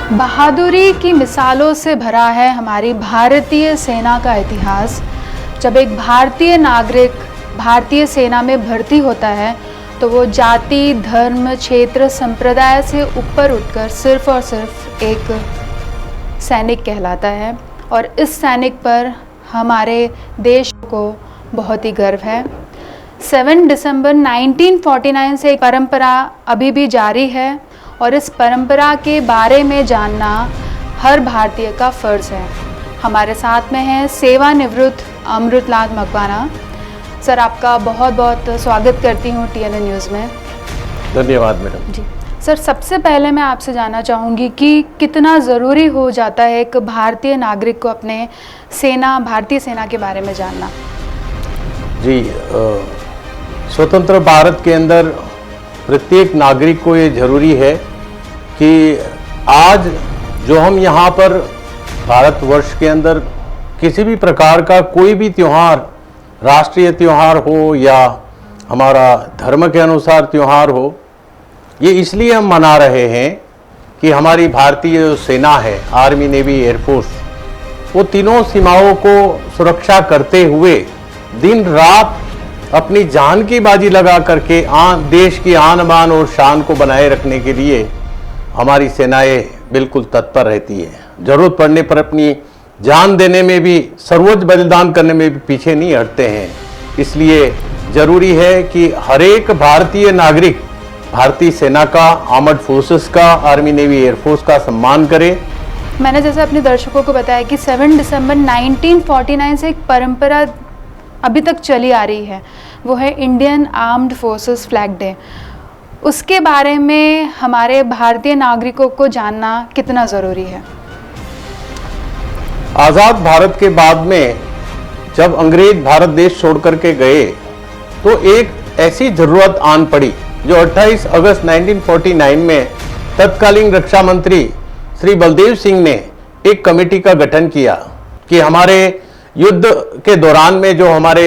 बहादुरी की मिसालों से भरा है हमारी भारतीय सेना का इतिहास। जब एक भारतीय नागरिक भारतीय सेना में भर्ती होता है तो वो जाति, धर्म, क्षेत्र, संप्रदाय से ऊपर उठकर सिर्फ और सिर्फ एक सैनिक कहलाता है। और इस सैनिक पर हमारे देश को बहुत ही गर्व है। 7 दिसंबर 1949 से एक परंपरा अभी भी जारी है और इस परंपरा के बारे में जानना हर भारतीय का फ़र्ज़ है। हमारे साथ में हैं सेवानिवृत्त अमृतलाल मकवाना। सर, आपका बहुत बहुत स्वागत करती हूँ TNN न्यूज़ में। धन्यवाद मैडम जी सर, सबसे पहले मैं आपसे जानना चाहूँगी कि कितना ज़रूरी हो जाता है एक भारतीय नागरिक को अपने भारतीय सेना के बारे में जानना। जी, स्वतंत्र भारत के अंदर प्रत्येक नागरिक को ये ज़रूरी है कि आज जो हम यहाँ पर भारतवर्ष के अंदर किसी भी प्रकार का कोई भी त्यौहार, राष्ट्रीय त्यौहार हो या हमारा धर्म के अनुसार त्यौहार हो, ये इसलिए हम मना रहे हैं कि हमारी भारतीय जो सेना है, आर्मी, नेवी, एयरफोर्स, वो तीनों सीमाओं को सुरक्षा करते हुए दिन रात अपनी जान की बाजी लगा करके देश की आन बान और शान को बनाए रखने के लिए हमारी सेनाएं बिल्कुल तत्पर रहती है। जरूरत पड़ने पर अपनी जान देने में भी, सर्वोच्च बलिदान करने में भी पीछे नहीं हटते हैं। इसलिए ज़रूरी है कि हर एक भारतीय नागरिक भारतीय सेना का, आर्मड फोर्सेस का, आर्मी, नेवी, एयरफोर्स का सम्मान करे। मैंने जैसे अपने दर्शकों को बताया कि 7 दिसंबर 1949 से एक परंपरा अभी तक चली आ रही है, वो है Indian armed forces flag day. उसके बारे में हमारे भारतीय नागरिकों को जानना कितना ज़रूरी है? आज़ाद भारत के बाद में जब अंग्रेज भारत देश छोड़ करके गए तो एक ऐसी ज़रूरत आन पड़ी जो 28 अगस्त 1949 में तत्कालीन रक्षा मंत्री श्री बलदेव सिंह ने एक कमेटी का गठन किया कि हमारे युद्ध के दौरान में जो हमारे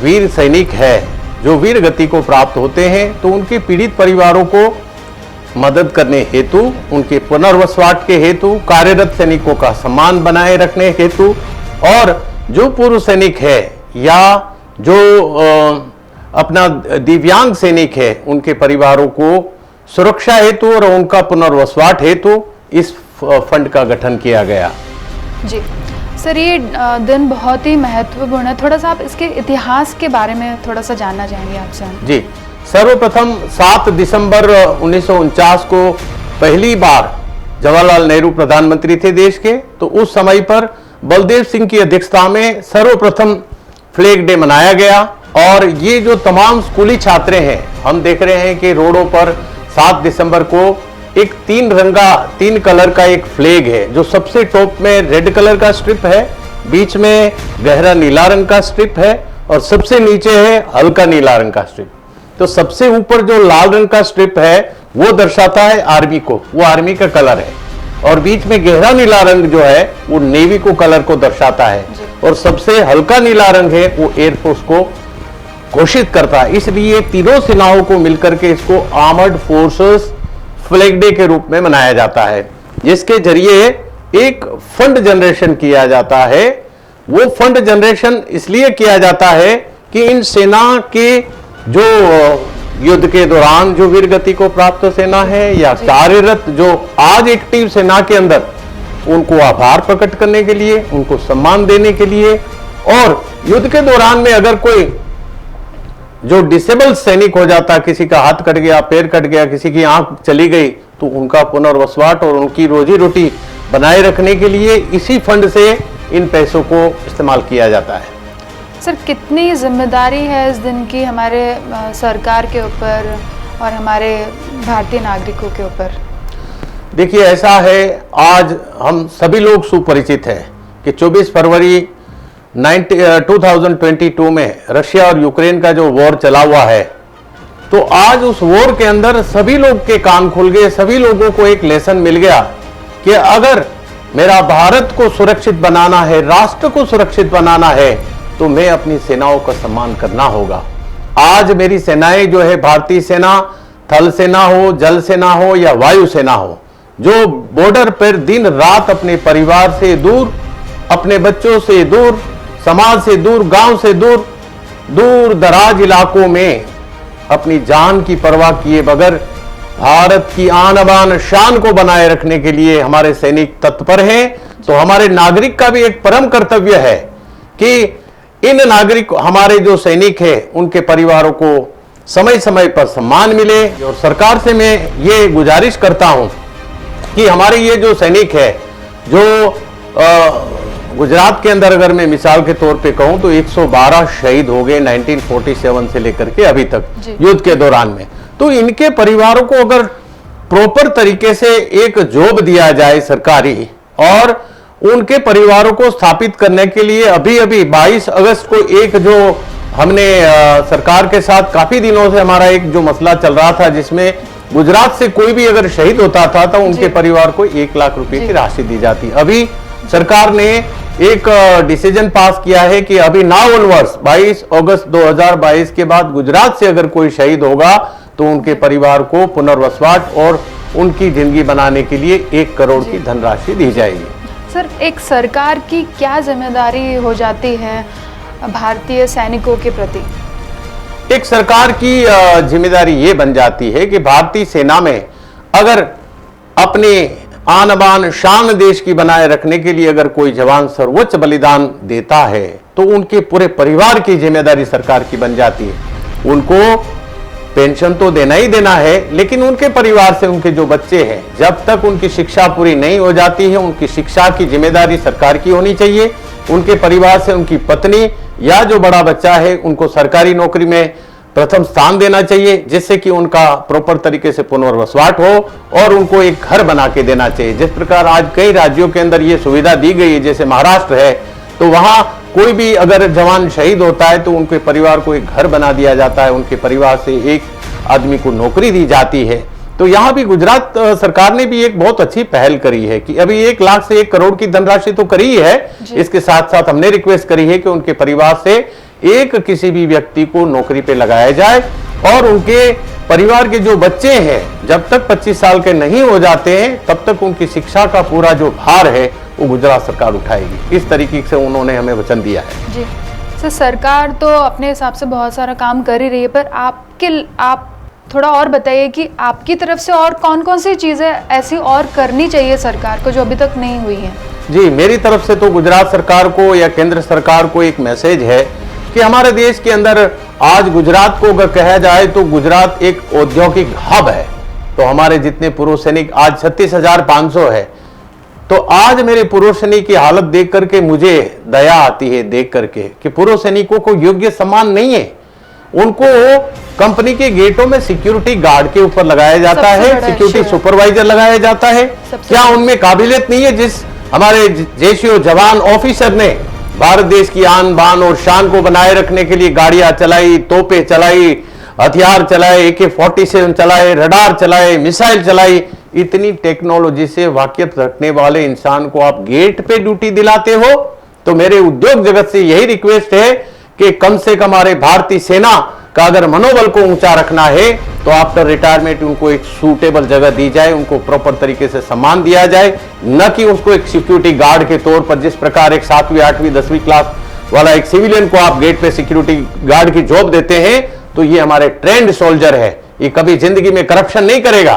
वीर सैनिक है, जो वीर गति को प्राप्त होते हैं, तो उनके पीड़ित परिवारों को मदद करने हेतु, उनके पुनर्वसवाट के हेतु, कार्यरत सैनिकों का सम्मान बनाए रखने हेतु, और जो पूर्व सैनिक है या जो अपना दिव्यांग सैनिक है, उनके परिवारों को सुरक्षा हेतु और उनका पुनर्वसवाट हेतु इस फंड का गठन किया गया। जी सर, ये दिन बहुत ही महत्वपूर्ण है। थोड़ा सा आप इसके इतिहास के बारे में थोड़ा सा जानना चाहेंगे आपसे हम। जी, सर्वप्रथम 7 दिसंबर 1949 को पहली बार जवाहरलाल नेहरू प्रधानमंत्री थे देश के, तो उस समय पर बलदेव सिंह की अध्यक्षता में सर्वप्रथम फ्लैग डे मनाया गया। और ये जो तमाम स्कूली छात्र हैं, हम देख रहे हैं कि रोडों पर 7 दिसंबर को एक 3 कलर का एक फ्लैग है, जो सबसे टॉप में रेड कलर का स्ट्रिप है, बीच में गहरा नीला रंग का स्ट्रिप है और सबसे नीचे है हल्का नीला रंग का स्ट्रिप। तो सबसे ऊपर जो लाल रंग का स्ट्रिप है वो दर्शाता है आर्मी को, वो आर्मी का कलर है, और बीच में गहरा नीला रंग जो है वो नेवी को कलर को दर्शाता है, और सबसे हल्का नीला रंग है वो एयरफोर्स को घोषित करता है। इसलिए तीनों सेनाओं को मिलकर के इसको आर्मर्ड फोर्सेस फ्लैग डे के रूप में मनाया जाता है, जिसके जरिए एक फंड जनरेशन किया जाता है। वो फंड जनरेशन इसलिए किया जाता है कि इन सेना के जो युद्ध के दौरान जो वीर गति को प्राप्त सेना है या कार्यरत जो आज एक्टिव सेना के अंदर, उनको आभार प्रकट करने के लिए, उनको सम्मान देने के लिए, और युद्ध के दौरान में अगर कोई जो डिसेबल सैनिक हो जाता, किसी का हाथ कट गया, पैर कट गया, किसी की आंख चली गई, तो उनका पुनर्वसवाट और उनकी रोजी रोटी बनाए रखने के लिए इसी फंड से इन पैसों को इस्तेमाल किया जाता है। सर, कितनी जिम्मेदारी है इस दिन की हमारे सरकार के ऊपर और हमारे भारतीय नागरिकों के ऊपर? देखिए, ऐसा है, आज हम सभी लोग सुपरिचित हैं कि 24 फरवरी 2022 में रशिया और यूक्रेन का जो वॉर चला हुआ है, तो आज उस वॉर के अंदर सभी लोग के कान खुल गए, सभी लोगों को एक लेसन मिल गया कि अगर मेरा भारत को सुरक्षित बनाना है, राष्ट्र को सुरक्षित बनाना है, तो मैं अपनी सेनाओं का सम्मान करना होगा। आज मेरी सेनाएं जो है, भारतीय सेना, थल सेना हो, जल सेना हो या वायु सेना हो, जो बॉर्डर पर दिन रात अपने परिवार से दूर, अपने बच्चों से दूर, समाज से दूर, गांव से दूर, दूर दराज इलाकों में अपनी जान की परवाह किए बगैर भारत की आन बान शान को बनाए रखने के लिए हमारे सैनिक तत्पर हैं। तो हमारे नागरिक का भी एक परम कर्तव्य है कि इन नागरिक, हमारे जो सैनिक हैं, उनके परिवारों को समय समय पर सम्मान मिले। और सरकार से मैं ये गुजारिश करता हूं कि हमारे ये जो सैनिक है, जो गुजरात के अंदर अगर मैं मिसाल के तौर पे कहूं तो 112 शहीद हो गए 1947 से लेकर के अभी तक युद्ध के दौरान में। तो इनके परिवारों को अगर प्रॉपर तरीके से एक जॉब दिया जाए सरकारी, और उनके परिवारों को स्थापित करने के लिए अभी 22 अगस्त को एक जो हमने सरकार के साथ काफी दिनों से हमारा एक जो मसला चल रहा था, जिसमें गुजरात से कोई भी अगर शहीद होता था तो उनके परिवार को 1 लाख रुपए की राशि दी जाती। अभी सरकार ने एक डिसीजन पास किया है कि अभी नाउ ऑनवर्ड्स 22 अगस्त 2022 के बाद गुजरात से अगर कोई शहीद होगा तो उनके परिवार को पुनर्वसवाट और उनकी जिंदगी बनाने के लिए 1 करोड़ की धनराशि दी जाएगी। सर, एक सरकार की क्या जिम्मेदारी हो जाती है भारतीय सैनिकों के प्रति? एक सरकार की जिम्मेदारी ये बन जाती है कि भारतीय सेना में अगर अपने आन बान शान देश की बनाए रखने के लिए अगर कोई जवान सर्वोच्च बलिदान देता है तो उनके पूरे परिवार की जिम्मेदारी सरकार की बन जाती है। उनको पेंशन तो देना ही देना है, लेकिन उनके परिवार से उनके जो बच्चे हैं, जब तक उनकी शिक्षा पूरी नहीं हो जाती है, उनकी शिक्षा की जिम्मेदारी सरकार की होनी चाहिए। उनके परिवार से उनकी पत्नी या जो बड़ा बच्चा है उनको सरकारी नौकरी में प्रथम स्थान देना चाहिए, जिससे कि उनका प्रॉपर तरीके से पुनर्वसवाट हो और उनको एक घर बना के देना चाहिए। जिस प्रकार आज कई राज्यों के अंदर ये सुविधा दी गई है, जैसे महाराष्ट्र है, तो वहां कोई भी अगर जवान शहीद होता है तो उनके परिवार को एक घर बना दिया जाता है, उनके परिवार से एक आदमी को नौकरी दी जाती है। तो यहाँ भी गुजरात सरकार ने भी एक बहुत अच्छी पहल करी है कि अभी 1 लाख से 1 करोड़ की धनराशि तो करी है, इसके साथ साथ हमने रिक्वेस्ट करी है कि उनके परिवार से एक किसी भी व्यक्ति को नौकरी पे लगाया जाए और उनके परिवार के जो बच्चे हैं जब तक 25 साल के नहीं हो जाते हैं तब तक उनकी शिक्षा का पूरा जो भार है वो गुजरात सरकार उठाएगी। इस तरीके से उन्होंने हमें वचन दिया है। जी सर, सरकार तो अपने हिसाब से बहुत सारा काम कर ही रही है, पर आप थोड़ा और बताइए कि आपकी तरफ से और कौन कौन सी चीज़ें ऐसी और करनी चाहिए सरकार को जो अभी तक नहीं हुई है? जी, मेरी तरफ से तो गुजरात सरकार को या केंद्र सरकार को एक मैसेज है कि हमारे देश के अंदर आज गुजरात को अगर कहा जाए तो गुजरात एक औद्योगिक हब है। तो हमारे जितने पूर्व सैनिक आज 36,500 है, तो आज मेरे पूर्व सैनिक की हालत देख करके मुझे दया आती है देख करके कि पूर्व सैनिकों को योग्य सम्मान नहीं है। उनको कंपनी के गेटों में सिक्योरिटी गार्ड के ऊपर लगाया जाता है, सिक्योरिटी सुपरवाइजर लगाया जाता है। क्या उनमें काबिलियत नहीं है? जिस हमारे जेसीओ जवान ऑफिसर ने भारत देश की आन बान और शान को बनाए रखने के लिए गाड़ियां चलाई, तोपें चलाई, हथियार चलाए, AK-47 चलाए, रडार चलाए, मिसाइल चलाई, इतनी टेक्नोलॉजी से वाकिफ रखने वाले इंसान को आप गेट पे ड्यूटी दिलाते हो? तो मेरे उद्योग जगत से यही रिक्वेस्ट है कि कम से कम हमारे भारतीय सेना का अगर मनोबल को ऊंचा रखना है तो आफ्टर रिटायरमेंट उनको एक सूटेबल जगह दी जाए, उनको प्रॉपर तरीके से सम्मान दिया जाए, न कि उसको एक सिक्योरिटी गार्ड के तौर पर जिस प्रकार एक 7वीं 8वीं 10वीं क्लास वाला एक सिविलियन को आप गेट पे सिक्योरिटी गार्ड की जॉब देते हैं। तो ये हमारे ट्रेंड सोल्जर है, ये कभी जिंदगी में करप्शन नहीं करेगा।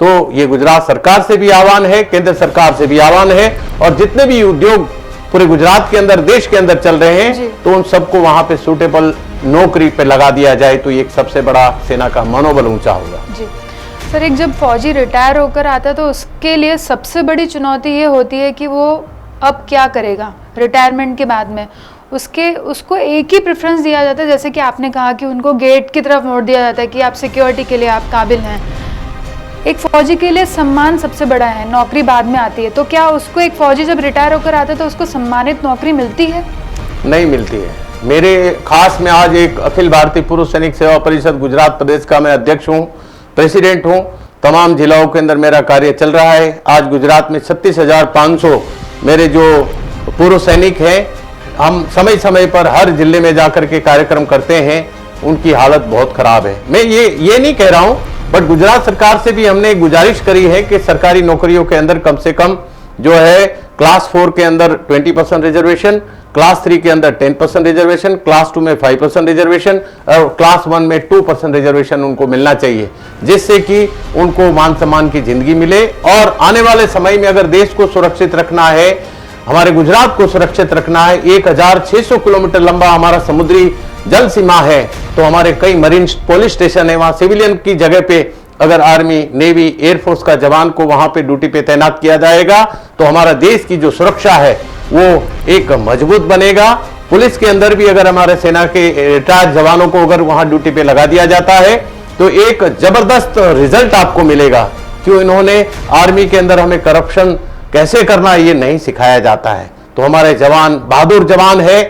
तो ये गुजरात सरकार से भी आह्वान है, केंद्र सरकार से भी आह्वान है, और जितने भी उद्योग पूरे गुजरात के अंदर देश के अंदर चल रहे हैं तो उन सबको वहां पे सूटेबल नौकरी पे लगा दिया जाए तो ये एक सबसे बड़ा सेना का मनोबल ऊंचा होगा। जी सर, एक जब फौजी रिटायर होकर आता है तो उसके लिए सबसे बड़ी चुनौती ये होती है कि वो अब क्या करेगा रिटायरमेंट के बाद में। उसको एक ही प्रेफरेंस दिया जाता है, जैसे कि आपने कहा कि उनको गेट की तरफ मोड़ दिया जाता है कि आप सिक्योरिटी के लिए आप काबिल हैं। एक फौजी के लिए सम्मान सबसे बड़ा है, नौकरी बाद में आती है। तो क्या उसको एक फौजी जब रिटायर होकर आता है तो उसको सम्मानित नौकरी मिलती है? नहीं मिलती है। मेरे खास में आज एक अखिल भारतीय पूर्व सैनिक सेवा परिषद गुजरात प्रदेश का मैं अध्यक्ष हूँ, प्रेसिडेंट हूँ। तमाम जिलाओं के अंदर मेरा कार्य चल रहा है। आज गुजरात में 36,500 मेरे जो पूर्व सैनिक हैं, हम समय समय पर हर जिले में जाकर के कार्यक्रम करते हैं। उनकी हालत बहुत खराब है। मैं ये नहीं कह रहा हूँ बट गुजरात सरकार से भी हमने एक गुजारिश करी है कि सरकारी नौकरियों के अंदर कम से कम जो है क्लास 4 के अंदर 20% रिजर्वेशन, क्लास 3 के अंदर 10% रिजर्वेशन, क्लास 2 में 5% रिजर्वेशन और क्लास 1 में 2% रिजर्वेशन उनको मिलना चाहिए, जिससे कि उनको मान सम्मान की जिंदगी मिले। और आने वाले समय में अगर देश को सुरक्षित रखना है, हमारे गुजरात को सुरक्षित रखना है, 1600 किलोमीटर लंबा हमारा समुद्री जल सीमा है, तो हमारे कई मरीन पुलिस स्टेशन है, वहां सिविलियन की जगह पे अगर आर्मी, नेवी, एयरफोर्स का जवान को वहां पे ड्यूटी पे तैनात किया जाएगा तो हमारा देश की जो सुरक्षा है वो एक मजबूत बनेगा। पुलिस के अंदर भी अगर हमारे सेना के रिटायर्ड जवानों को अगर वहां ड्यूटी पे लगा दिया जाता है तो एक जबरदस्त रिजल्ट आपको मिलेगा, क्यों इन्होंने आर्मी के अंदर हमें करप्शन कैसे करना ये नहीं सिखाया जाता है। तो हमारे जवान बहादुर जवान है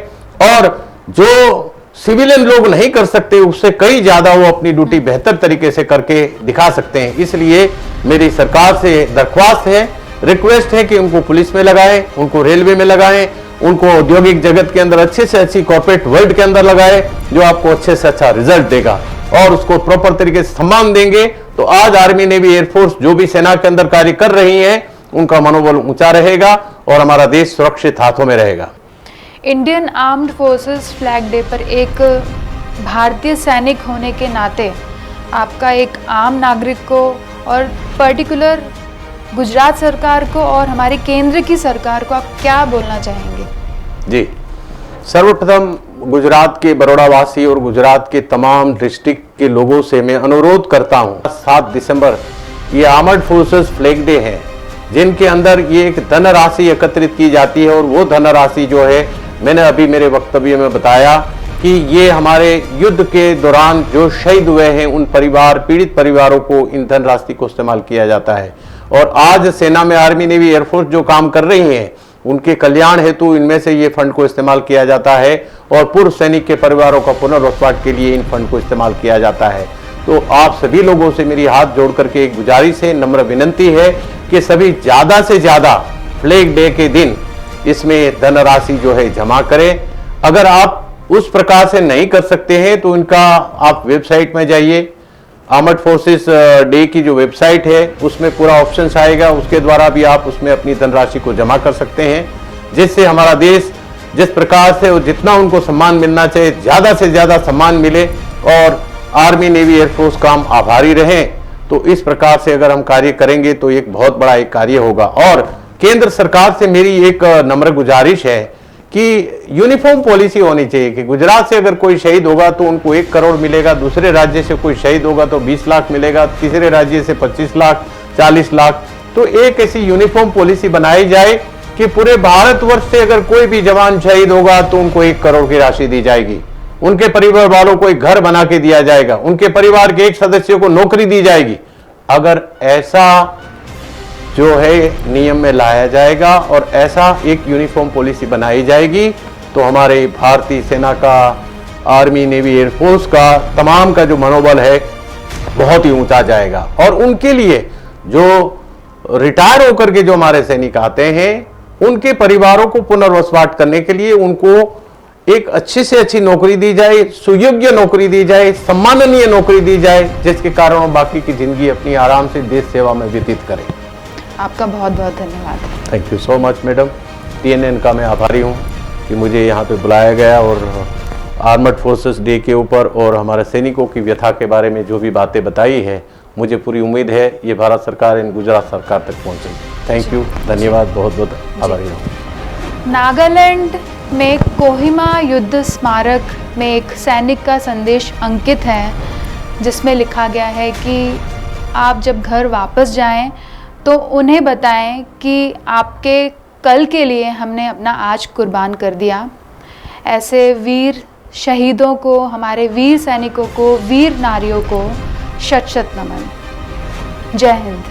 और जो सिविलियन लोग नहीं कर सकते उससे कई ज्यादा वो अपनी ड्यूटी बेहतर तरीके से करके दिखा सकते हैं। इसलिए मेरी सरकार से दरख्वास्त है, रिक्वेस्ट है कि उनको पुलिस में लगाएं, उनको रेलवे में लगाएं, उनको औद्योगिक जगत के अंदर अच्छे से अच्छी कॉर्पोरेट वर्ल्ड के अंदर लगाएं, जो आपको अच्छे से अच्छा रिजल्ट देगा और उसको प्रॉपर तरीके से सम्मान देंगे। तो आज आर्मी, नेवी, एयरफोर्स जो भी सेना के अंदर कार्य कर रही है उनका मनोबल ऊंचा रहेगा और हमारा देश सुरक्षित हाथों में रहेगा। Indian armed forces flag day पर एक भारतीय सैनिक होने के नाते आपका एक आम नागरिक को और पर्टिकुलर गुजरात सरकार को और हमारी केंद्र की सरकार को आप क्या बोलना चाहेंगे? जी, सर्वप्रथम गुजरात के बड़ौदा वासी और गुजरात के तमाम डिस्ट्रिक्ट के लोगों से मैं अनुरोध करता हूं, 7 दिसंबर ये आर्मर्ड फोर्सेस फ्लैग डे है, जिनके अंदर ये एक धनराशि एकत्रित की जाती है और वो धनराशि जो है मैंने अभी मेरे वक्तव्य में बताया कि ये हमारे युद्ध के दौरान जो शहीद हुए हैं उन परिवार, पीड़ित परिवारों को इन धनराशि को इस्तेमाल किया जाता है। और आज सेना में आर्मी, नेवी, एयरफोर्स जो काम कर रही हैं उनके कल्याण हेतु इनमें से ये फंड को इस्तेमाल किया जाता है और पूर्व सैनिक के परिवारों का पुनर्वसवाट के लिए इन फंड को इस्तेमाल किया जाता है। तो आप सभी लोगों से मेरी हाथ जोड़ करके एक गुजारिश है, नम्र विनंती है कि सभी ज्यादा से ज्यादा फ्लैग डे के दिन इसमें धनराशि जो है जमा करें। अगर आप उस प्रकार से नहीं कर सकते हैं तो इनका आप वेबसाइट में जाइए, आर्मर्ड फोर्सेस डे की जो वेबसाइट है उसमें पूरा ऑप्शंस आएगा, उसके द्वारा भी आप उसमें अपनी धनराशि को जमा कर सकते हैं, जिससे हमारा देश जिस प्रकार से और जितना उनको सम्मान मिलना चाहिए ज्यादा से ज्यादा सम्मान मिले और आर्मी, नेवी, एयरफोर्स का हम आभारी रहें। तो इस प्रकार से अगर हम कार्य करेंगे तो एक बहुत बड़ा एक कार्य होगा। और केंद्र सरकार से मेरी एक नम्र गुजारिश है कि यूनिफॉर्म पॉलिसी होनी चाहिए कि गुजरात से अगर कोई शहीद होगा तो उनको 1 करोड़ मिलेगा, दूसरे राज्य से कोई शहीद होगा तो 20 लाख मिलेगा, तीसरे राज्य से 25 लाख, 40 लाख। तो एक ऐसी यूनिफॉर्म पॉलिसी बनाई जाए कि पूरे भारतवर्ष से अगर कोई भी जवान शहीद होगा तो उनको 1 करोड़ की राशि दी जाएगी, उनके परिवार वालों को एक घर बना के दिया जाएगा, उनके परिवार के एक सदस्य को नौकरी दी जाएगी। अगर ऐसा जो है नियम में लाया जाएगा और ऐसा एक यूनिफॉर्म पॉलिसी बनाई जाएगी तो हमारे भारतीय सेना का, आर्मी, नेवी, एयरफोर्स का, तमाम का जो मनोबल है बहुत ही ऊंचा जाएगा। और उनके लिए जो रिटायर होकर के जो हमारे सैनिक आते हैं उनके परिवारों को पुनर्वसवाट करने के लिए उनको एक अच्छी से अच्छी नौकरी दी जाए, सुयोग्य नौकरी दी जाए, सम्माननीय नौकरी दी जाए, जिसके कारण वो बाकी की जिंदगी अपनी आराम से देश सेवा में व्यतीत करें। आपका बहुत बहुत धन्यवाद। Thank you so much madam. TNN का मैं आभारी हूँ कि मुझे यहाँ पे बुलाया गया और आर्मर्ड फोर्सेस डे के ऊपर और हमारे सैनिकों की व्यथा के बारे में जो भी बातें बताई है, मुझे पूरी उम्मीद है ये भारत सरकार एंड गुजरात सरकार तक पहुँचेगी। थैंक यू, धन्यवाद, बहुत बहुत आभारी हूँ। नागालैंड में कोहिमा युद्ध स्मारक में एक सैनिक का संदेश अंकित है, जिसमें लिखा गया है कि आप जब घर वापस जाएं तो उन्हें बताएं कि आपके कल के लिए हमने अपना आज कुर्बान कर दिया। ऐसे वीर शहीदों को, हमारे वीर सैनिकों को, वीर नारियों को शत शत नमन। जय हिंद।